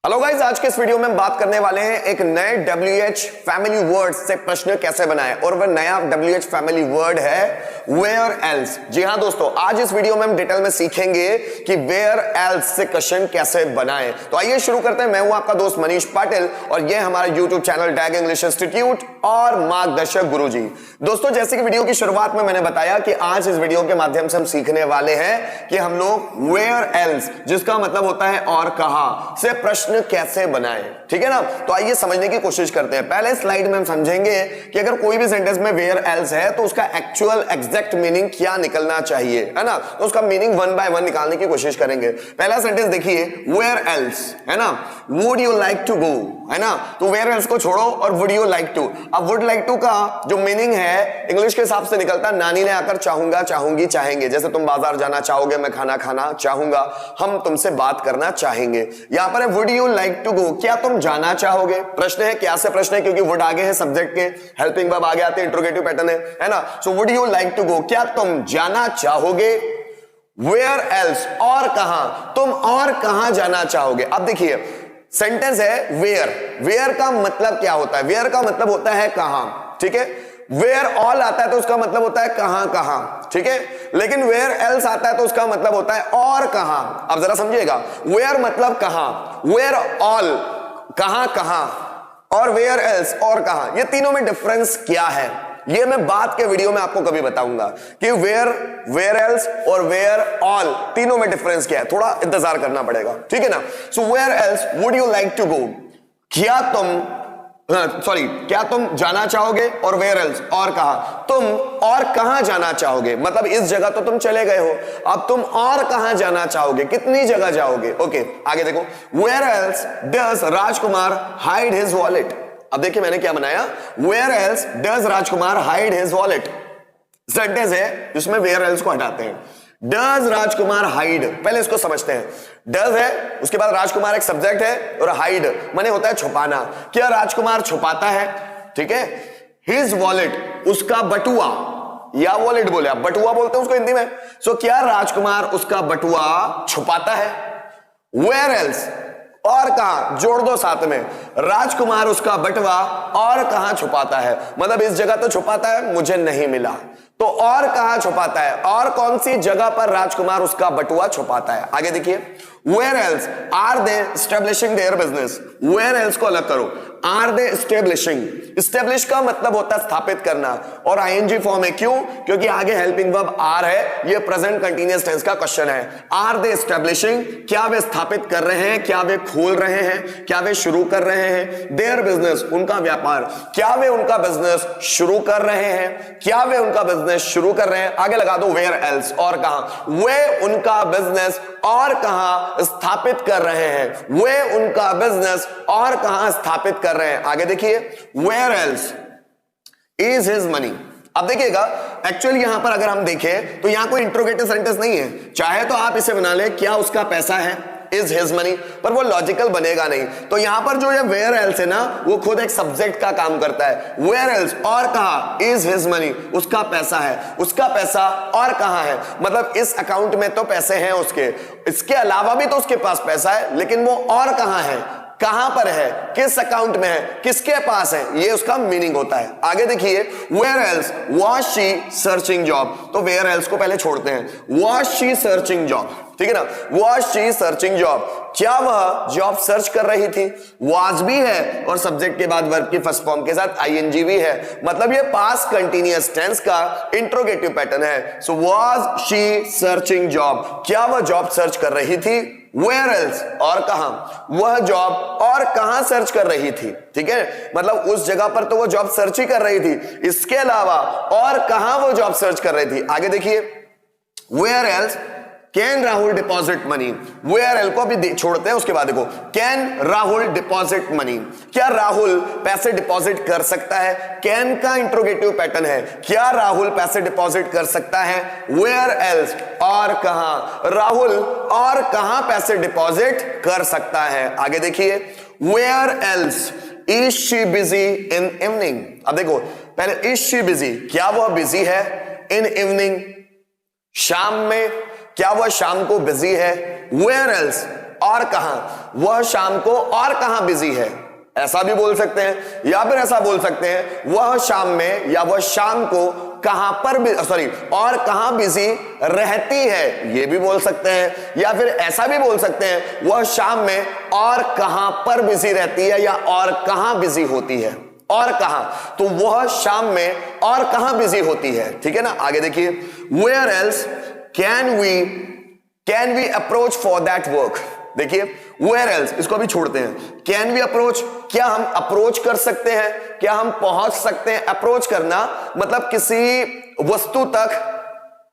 Hello guys, आज के इस वीडियो में हम बात करने वाले हैं एक नए WH फैमिली वर्ड से प्रश्न कैसे बनाएं। और वह नया WH फैमिली वर्ड है वेयर एल्स। जी हां दोस्तों, आज इस वीडियो में हम डिटेल में सीखेंगे कि वेयर एल्स से क्वेश्चन कैसे बनाएं। तो आइए शुरू करते हैं। मैं हूं आपका दोस्त मनीष पाटिल और यह हमारा YouTube channel tag English institute और मार्गदर्शक गुरुजी। दोस्तों, जैसे कि वीडियो की शुरुआत में मैंने बताया कि आज इस वीडियो के माध्यम से हम सीखने वाले हैं कि हम लोग वेयर एल्स, जिसका मतलब होता है और कहां, से प्रश्न कैसे बनाएं। ठीक है ना। तो आइए समझने की कोशिश करते हैं। पहले स्लाइड में हम समझेंगे कि अगर कोई भी सेंटेंस में वेयर एल्स है तो उसका एक्चुअल एग्जैक्ट मीनिंग क्या निकलना चाहिए, है ना। तो उसका मीनिंग वन बाय वन निकालने की कोशिश करेंगे। पहला सेंटेंस देखिए, वेयर एल्स, है ना। Would you like to go, है ना। तो वेयर एल्स को छोड़ो और वुड यू लाइक टू। अब वुड लाइक टू का जो मीनिंग है इंग्लिश के हिसाब से निकलता, नानी ने आकर चाहूंगा, चाहूंगी, चाहेंगे। जैसे तुम बाजार जाना चाहोगे, मैं खाना खाना चाहूंगा, हम तुमसे बात करना चाहेंगे। यहां पर है would you like to go, क्या तुम जाना चाहोगे। प्रश्न है, क्या से प्रश्न है, क्योंकि वुड आगे है सब्जेक्ट के, हेल्पिंग वर्ब आगे आते हैं, इंट्रोगेटिव पैटर्न है ना। So would you like to go, क्या तुम जाना चाहोगे। वेयर एल्स, और कहां, तुम और कहां जाना चाहोगे। अब देखिए सेंटेंस है वेयर। वेयर का मतलब क्या होता है, वेयर का मतलब होता है कहां, ठीक है। वेयर ऑल आता है तो उसका मतलब होता है कहां कहां, ठीक है। लेकिन वेयर एल्स आता है तो उसका मतलब होता है और कहां। अब जरा समझिएगा, वेयर मतलब कहां, वेयर ऑल कहां कहां, और वेयर एल्स और कहां, ये तीनों में डिफरेंस क्या है ये मैं बाद के वीडियो में आपको कभी बताऊंगा कि वेयर एल्स और वेयर ऑल तीनों में डिफरेंस क्या है। थोड़ा इंतजार करना पड़ेगा, ठीक है ना। So where else would you like to go, क्या तुम जाना चाहोगे, और वेयर एल्स और कहां, तुम और कहां जाना चाहोगे। मतलब इस जगह तो तुम चले गए हो, अब तुम और कहां जाना चाहोगे, कितनी जगह जाओगे। ओके, आगे देखो, where else does Rajkumar hide his wallet. अब देखिए मैंने क्या बनाया, where else does Rajkumar hide his wallet. Sentence है जिसमें वेयर एल्स को हटाते हैं। डज राजकुमार हाइड, पहले इसको समझते हैं। डज है, उसके बाद राजकुमार एक सब्जेक्ट है, और हाइड माने होता है छुपाना। क्या राजकुमार छुपाता है, ठीक है। हिज वॉलेट, उसका बटुआ, या वॉलेट बोले आप, बटुआ बोलते हैं उसको हिंदी में। सो क्या राजकुमार उसका बटुआ छुपाता है। वेयर एल्स, और कहां, जोड़ दो साथ में, राजकुमार उसका बटुआ और कहां छुपाता है। मतलब इस जगह तो छुपाता है, मुझे नहीं मिला, तो और कहां छुपाता है, और कौन सी जगह पर राजकुमार उसका बटुआ छुपाता है। आगे देखिए, where else are they establishing their business. Where else को अलग करो, आर दे एस्टेब्लिशिंग। एस्टेब्लिश का मतलब होता है स्थापित करना, और आईएनजी फॉर्म है, क्यों, क्योंकि आगे हेल्पिंग वर्ब आर है। ये प्रेजेंट कंटीन्यूअस टेंस का क्वेश्चन है। आर दे एस्टेब्लिशिंग, क्या वे स्थापित कर रहे हैं, क्या वे खोल रहे हैं, क्या वे शुरू कर रहे हैं। देयर बिजनेस, उनका व्यापार, क्या वे उनका बिजनेस शुरू कर रहे हैं, क्या वे उनका बिजनेस शुरू कर रहे हैं। आगे लगा दो वेयर एल्स, और कहां, वे उनका बिजनेस और कहां स्थापित कर रहे हैं, वे उनका बिजनेस और कहां स्थापित कर रहे हैं। आगे देखिए, where else is his money. अब देखिएगा, एक्चुअली यहां पर अगर हम देखें तो यहां कोई इंट्रोगेटिव सेंटेंस नहीं है। चाहे तो आप इसे बना ले, क्या उसका पैसा है, इज हिज मनी, पर वो लॉजिकल बनेगा नहीं। तो यहां पर जो ये वेयर एल्स है ना, वो खुद एक सब्जेक्ट का काम करता है। वेयर एल्स, और कहा, इज हिज मनी, उसका पैसा है, उसका पैसा और कहां है। मतलब इस अकाउंट में तो पैसे हैं उसके, इसके अलावा भी तो उसके पास पैसा है, लेकिन वो और कहां है, कहां पर है, किस अकाउंट में है, किसके पास है, ये उसका मीनिंग होता है। आगे देखिए, where else was she searching job. तो वेयर एल्स को पहले छोड़ते हैं, वाज शी सर्चिंग जॉब, ठीक है ना। वाज शी सर्चिंग जॉब, क्या वह जॉब सर्च कर रही थी। वाज भी है और सब्जेक्ट के बाद वर्ब की फर्स्ट फॉर्म के साथ आईएनजी भी है। मतलब ये पास्ट कंटीन्यूअस टेंस का इंट्रोगेटिव पैटर्न है। So was she searching job, क्या वह जॉब सर्च कर रही थी। वेयर एल्स, और कहां, वह जॉब और कहां सर्च कर रही थी, ठीक है। मतलब उस जगह पर तो वो जॉब सर्च ही कर रही थी, इसके अलावा और कहां वो जॉब सर्च कर रही थी। आगे देखिए, where else can Rahul deposit money. Where else को भी छोड़ते हैं, उसके बाद देखो, कैन राहुल डिपॉजिट मनी, क्या राहुल पैसे डिपॉजिट कर सकता है। कैन का इंट्रोगेटिव पैटर्न है, क्या राहुल पैसे डिपॉजिट कर सकता है। वेयर एल्स, और कहां, राहुल और कहां पैसे डिपॉजिट कर सकता है। आगे देखिए, where else is she busy in evening. अब देखो, पहले इज शी बिजी, क्या वह बिजी है, इन इवनिंग शाम में, क्या वह शाम को बिजी है। वेयर एल्स, और कहां, वह शाम को और कहां बिजी है, ऐसा भी बोल सकते हैं। या फिर ऐसा बोल सकते हैं वह शाम में या वह शाम को कहां पर और कहां बिजी रहती है, ये भी बोल सकते हैं। या फिर ऐसा भी बोल सकते हैं वह शाम में और कहां पर बिजी रहती है या और कहां बिजी होती है। और कहां, तो वह शाम में और कहां बिजी होती है, ठीक है ना। आगे देखिए, where else can we approach for that work. देखिए वेयर एल्स, इसको अभी छोड़ते हैं। कैन वी अप्रोच, क्या हम अप्रोच कर सकते हैं, क्या हम पहुंच सकते हैं। अप्रोच करना मतलब किसी वस्तु तक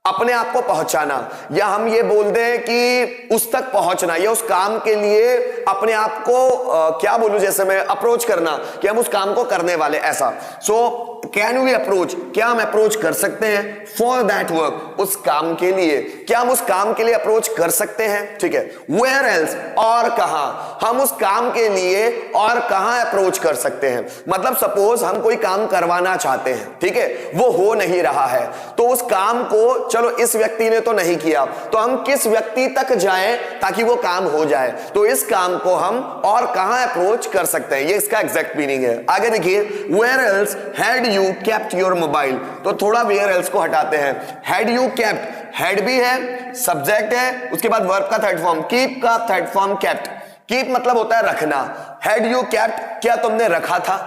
अपने आप को पहुंचाना, या हम ये बोल दें कि उस तक पहुंचना, या उस काम के लिए अपने आप को क्या बोलूं, जैसे मैं अप्रोच करना कि हम उस काम को करने वाले, ऐसा। सो कैन वी अप्रोच, क्या हम अप्रोच कर सकते हैं फॉर दैट वर्क, उस काम के लिए, क्या हम उस काम के लिए अप्रोच कर सकते हैं, ठीक है। वेयर एल्स, और कहां, हम उस काम के लिए और कहां अप्रोच कर सकते हैं। मतलब सपोज हम कोई काम करवाना चाहते हैं, ठीक है, वो हो नहीं रहा है, तो उस काम को चलो इस व्यक्ति ने तो नहीं किया, तो हम किस व्यक्ति तक जाएं ताकि वो काम हो जाए, तो इस काम को हम और कहां अप्रोच कर सकते हैं, ये इसका एग्जैक्ट मीनिंग है। आगे देखिए, where else had you kept your mobile, तो थोड़ा वेयर एल्स को हटाते हैं। हैड यू केप्ट, हैड भी है, सब्जेक्ट है, उसके बाद वर्ब का थर्ड फॉर्म, कीप का थर्ड फॉर्म केप्ट। कीप मतलब होता है रखना। हैड यू केप्ट, क्या तुमने रखा था।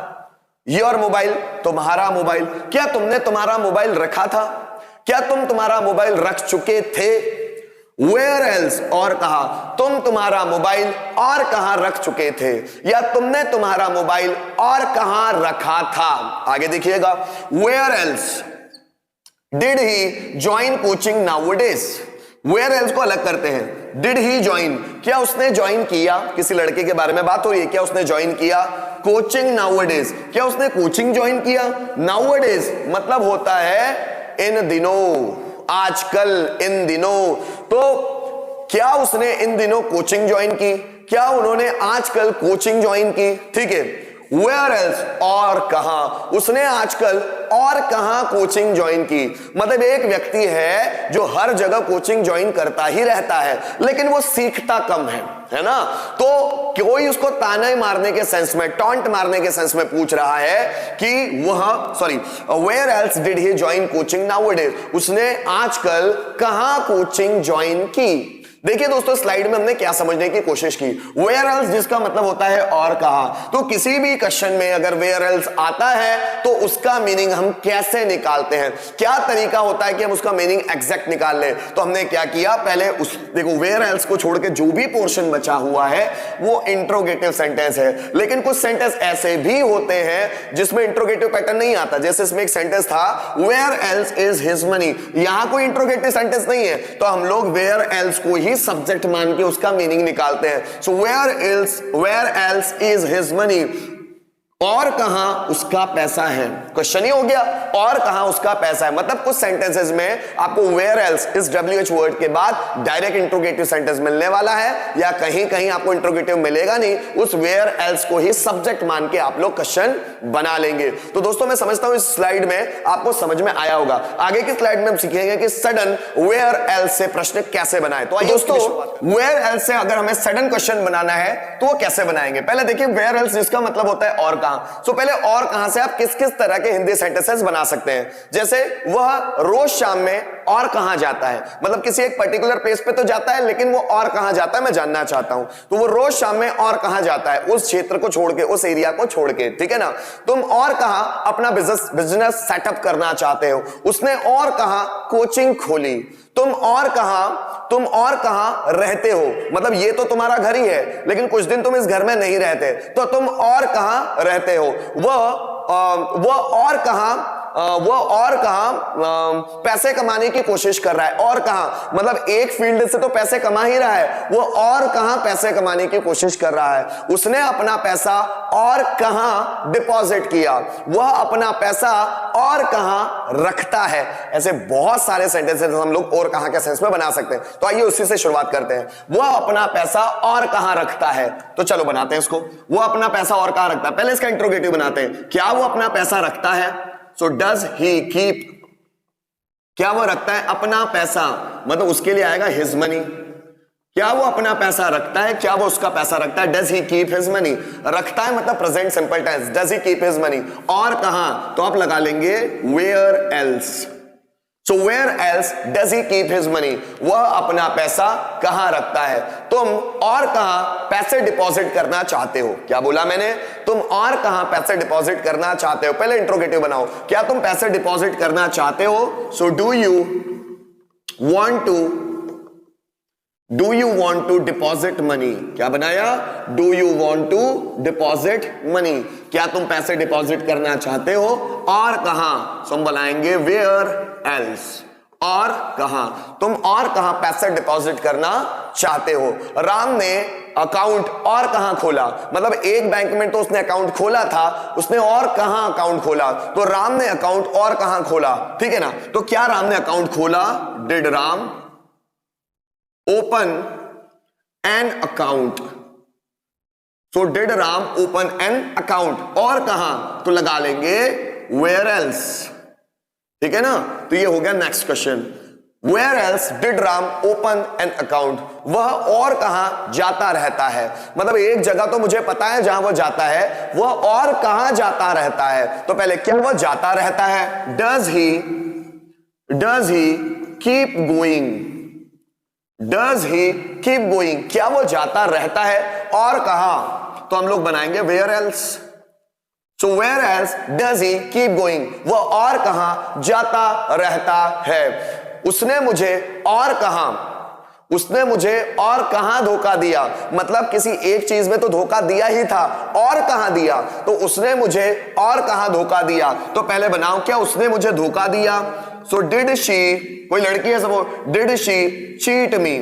योर मोबाइल, तुम्हारा मोबाइल, क्या तुमने तुम्हारा मोबाइल रखा था, क्या तुम तुम्हारा मोबाइल रख चुके थे। वेयर एल्स, और कहा, तुम तुम्हारा मोबाइल और कहां रख चुके थे, या तुमने तुम्हारा मोबाइल और कहां रखा था। आगे देखिएगा, where else did he join coaching nowadays. Where else को अलग करते हैं। डिड ही ज्वाइन, क्या उसने ज्वाइन किया, किसी लड़के के बारे में बात हो रही है, क्या उसने ज्वाइन किया कोचिंग नाउअडेज, क्या उसने कोचिंग ज्वाइन किया। नाउअडेज मतलब होता है इन दिनों, आजकल, इन दिनों। तो क्या उसने इन दिनों कोचिंग ज्वाइन की, क्या उन्होंने आजकल कोचिंग ज्वाइन की, ठीक है। वेयर एल्स, और कहां, उसने आजकल और कहां कोचिंग ज्वाइन की। मतलब एक व्यक्ति है जो हर जगह कोचिंग ज्वाइन करता ही रहता है, लेकिन वो सीखता कम है ना। तो कोई उसको ताने मारने के सेंस में, टॉन्ट मारने के सेंस में पूछ रहा है कि where else did he join coaching nowadays, उसने आजकल कहां कोचिंग ज्वाइन की। देखिए दोस्तों, स्लाइड में हमने क्या समझने की कोशिश की। वेयर एल्स जिसका मतलब होता है और कहां, तो किसी भी क्वेश्चन में अगर वेयर एल्स आता है तो उसका मीनिंग हम कैसे निकालते हैं, क्या तरीका होता है कि हम उसका मीनिंग एग्जैक्ट निकाल लें। तो हमने क्या किया, पहले देखो वेयर एल्स को छोड़ के जो भी पोर्शन बचा हुआ है वो इंट्रोगेटिव सेंटेंस है, लेकिन कुछ सेंटेंस ऐसे भी होते हैं जिसमें इंट्रोगेटिव पैटर्न नहीं आता। जैसे इसमें एक सेंटेंस था, where else is his money, यहां कोई इंट्रोगेटिव सेंटेंस नहीं है, तो हम लोग वेयर एल्स को ही सब्जेक्ट मान के उसका मीनिंग निकालते हैं। So where else is his money, और कहां उसका पैसा है। क्वेश्चन ही हो गया, और कहां उसका पैसा है। मतलब कुछ सेंटेंसेस में आपको वेयर एल्स इस WH वर्ड के बाद डायरेक्ट इंट्रोगेटिव सेंटेंस मिलने वाला है, या कहीं कहीं आपको इंट्रोगेटिव मिलेगा नहीं, उस वेयर एल्स को ही सब्जेक्ट मान के आप लोग क्वेश्चन बना लेंगे। तो दोस्तों मैं समझता हूं इस स्लाइड में आपको समझ में आया होगा। आगे की स्लाइड में हम सीखेंगे कि सडन वेयर एल्स से प्रश्न कैसे बनाए। तो दोस्तों वेयर एल्स से अगर हमें सडन क्वेश्चन बनाना है तो वो कैसे बनाएंगे। पहले देखिए, वेयर एल्स जिसका मतलब होता है और कहां। तो पहले और कहां से आप किस किस तरह के हिंदी सेंटेंसेस बना सकते हैं। जैसे वह रोज शाम में और कहां जाता है, मतलब किसी एक पर्टिकुलर प्लेस पे तो जाता है, लेकिन वो और कहां जाता है मैं जानना चाहता हूं। तो वो रोज शाम में और कहां जाता है, उस क्षेत्र को छोड़ के, उस एरिया को छोड़ के, ठीक है ना। तुम और कहां अपना बिजनेस सेटअप करना चाहते हो, उसने और कहां कोचिंग खोली। तुम और कहां रहते हो, मतलब ये तो तुम्हारा घर ही है, लेकिन कुछ दिन तुम इस घर में नहीं रहते, तो तुम और कहां रहते हो। वो और कहां पैसे कमाने की कोशिश कर रहा है। और कहां मतलब एक फील्ड से तो पैसे कमा ही रहा है, वो और कहां पैसे कमाने की कोशिश कर रहा है। उसने अपना पैसा और कहां डिपॉजिट किया, वह अपना पैसा और कहां रखता है। ऐसे बहुत सारे सेंटेंसेस हम लोग और कहां के सेंस में बना सकते हैं। तो आइए उसी से शुरुआत करते हैं। वह अपना पैसा और कहां रखता है, तो चलो बनाते हैं इसको। वो अपना पैसा और कहां रखता है, पहले इसका इंट्रोगेटिव बनाते हैं। क्या वो अपना पैसा रखता है, सो डज ही कीप, क्या वो रखता है अपना पैसा, मतलब उसके लिए आएगा हिज मनी। क्या वो अपना पैसा रखता है, क्या वो उसका पैसा रखता है? Does he keep his money, रखता है मतलब present simple tense, does he keep his money. और कहां, तो आप लगा लेंगे where else. So where else does he keep his money, वह अपना पैसा कहां रखता है। तुम और कहां पैसे डिपॉजिट करना चाहते हो? क्या बोला मैंने? तुम और कहां पैसे डिपॉजिट करना चाहते हो। पहले इंट्रोगेटिव बनाओ, क्या तुम पैसे डिपॉजिट करना चाहते हो? So do you want to deposit money? क्या बनाया? Do you want to deposit money? क्या तुम पैसे डिपॉजिट करना चाहते हो? और कहां? सो हम बनाएंगे where else, और कहां, तुम और कहां पैसे डिपॉजिट करना चाहते हो। राम ने अकाउंट और कहां खोला, मतलब एक बैंक में तो उसने अकाउंट खोला था, उसने और कहां अकाउंट खोला, तो राम ने अकाउंट और कहां खोला, ठीक है ना। तो क्या राम ने अकाउंट खोला? Did Ram open an account? So did Ram open an account? और कहां, तो लगा लेंगे where else, ठीक है ना। तो ये हो गया next question, where else did Ram open an account? वह और कहां जाता रहता है, मतलब एक जगह तो मुझे पता है जहां वह जाता है, वह और कहां जाता रहता है। तो पहले क्या वह जाता रहता है? does he keep going? Does he keep going? क्या वो जाता रहता है? और कहां, तो हम लोग बनाएंगे where else. So where else does he keep going? वो और कहां जाता रहता है। उसने मुझे और कहां धोखा दिया, मतलब किसी एक चीज में तो धोखा दिया ही था, और कहां दिया, तो उसने मुझे और कहां धोखा दिया। तो पहले बनाओ, क्या उसने मुझे धोखा दिया? सो डिड शी, कोई लड़की है सपोज, डिड शी चीट मी,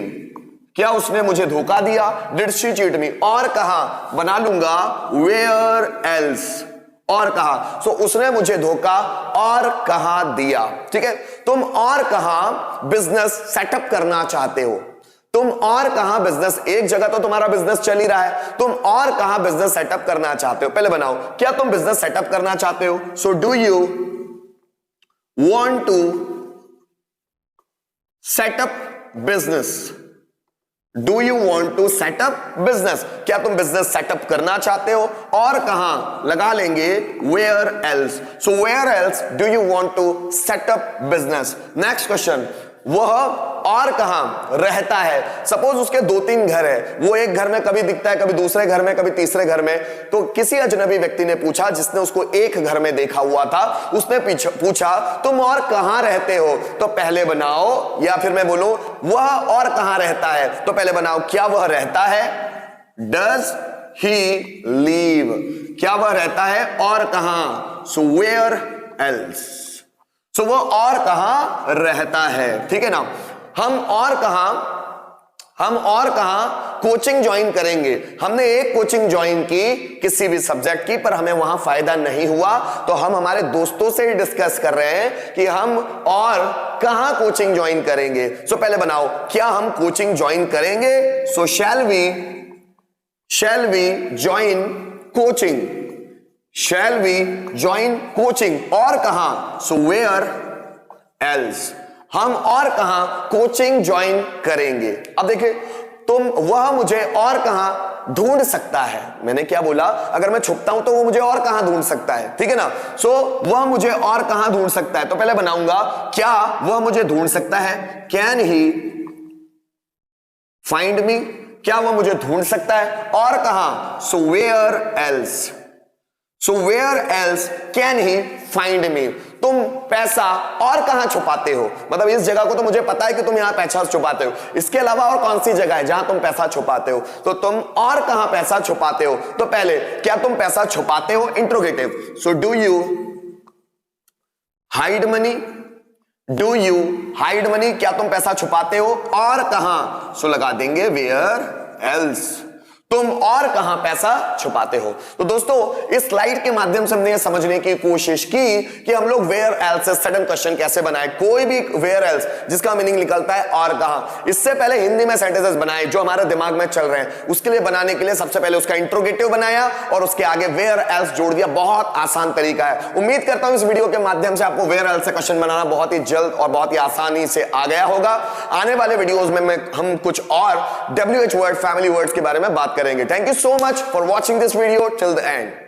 क्या उसने मुझे धोखा दिया? डिड शी चीट मी। और कहां, बना लूंगा वेयर एल्स, और कहां, सो उसने मुझे धोखा और कहां दिया, ठीक है। तुम और कहां बिजनेस सेटअप करना चाहते हो, तुम और कहां बिजनेस, एक जगह तो तुम्हारा बिजनेस चल ही रहा है, तुम और कहां बिजनेस सेटअप करना चाहते हो। पहले बनाओ, क्या तुम बिजनेस सेटअप करना चाहते हो? So do you want to set up business? Do you want to set up business? क्या तुम बिजनेस सेटअप करना चाहते हो? और कहां, लगा लेंगे where else. So where else do you want to set up business? Next question, वह और कहां रहता है। सपोज उसके 2-3 घर है, वो एक घर में कभी दिखता है, कभी दूसरे घर में, कभी तीसरे घर में। तो किसी अजनबी व्यक्ति ने पूछा, जिसने उसको एक घर में देखा हुआ था, उसने पूछा तुम और कहां रहते हो? तो पहले बनाओ, या फिर मैं बोलूं वह और कहां रहता है, तो पहले बनाओ क्या वह रहता है? डज ही लीव, क्या वह रहता है और कहां? So where else. सो वो और कहां रहता है, ठीक है ना। हम और कहां कोचिंग ज्वाइन करेंगे। हमने एक कोचिंग ज्वाइन की किसी भी सब्जेक्ट की, पर हमें वहां फायदा नहीं हुआ, तो हम हमारे दोस्तों से ही डिस्कस कर रहे हैं कि हम और कहां कोचिंग ज्वाइन करेंगे। सो पहले बनाओ, क्या हम कोचिंग ज्वाइन करेंगे? So shall we join coaching, shall we join coaching, और कहां? सो वेयर एल्स, हम और कहां कोचिंग ज्वाइन करेंगे। अब देखिए, वह मुझे और कहां ढूंढ सकता है। मैंने क्या बोला? अगर मैं छुपता हूं तो वो मुझे और कहां ढूंढ सकता है, ठीक है ना। सो वह मुझे और कहां ढूंढ सकता है, तो पहले बनाऊंगा, क्या वह मुझे ढूंढ सकता है? कैन ही फाइंड मी, क्या वह मुझे ढूंढ सकता है? और कहां? So where else, so where else can he find me. तुम पैसा और कहां छुपाते हो, मतलब इस जगह को तो मुझे पता है कि तुम यहां पैसा छुपाते हो, इसके अलावा और कौन सी जगह है जहां तुम पैसा छुपाते हो? तो तुम और कहां पैसा छुपाते हो, तो पहले क्या तुम पैसा छुपाते हो? Interrogative. So do you hide money, do you hide money, क्या तुम पैसा छुपाते हो? और कहां? सो लगा देंगे वेयर एल्स। तुम और कहां पैसा छुपाते हो। तो दोस्तों इस स्लाइड के माध्यम से हमने यह समझने की कोशिश की कि हम लोग वेयर एल्स से सडन क्वेश्चन कैसे बनाए। कोई भी वेयर एल्स जिसका मीनिंग निकलता है और कहां, इससे पहले हिंदी में सेंटेंसेस बनाए जो हमारे दिमाग में चल रहे हैं, उसके लिए बनाने के लिए सबसे पहले उसका इंट्रोगेटिव बनाया और उसके आगे वेयर एल्स जोड़ दिया। बहुत आसान तरीका है। उम्मीद करता हूं इस वीडियो के माध्यम से आपको वेयर एल्स से क्वेश्चन बनाना बहुत ही जल्द और बहुत ही आसानी से आ गया होगा। आने वाले वीडियोस में हम कुछ और WH वर्ड, फैमिली वर्ड्स के बारे में बात करेंगे। Thank you so much for watching this video till the end.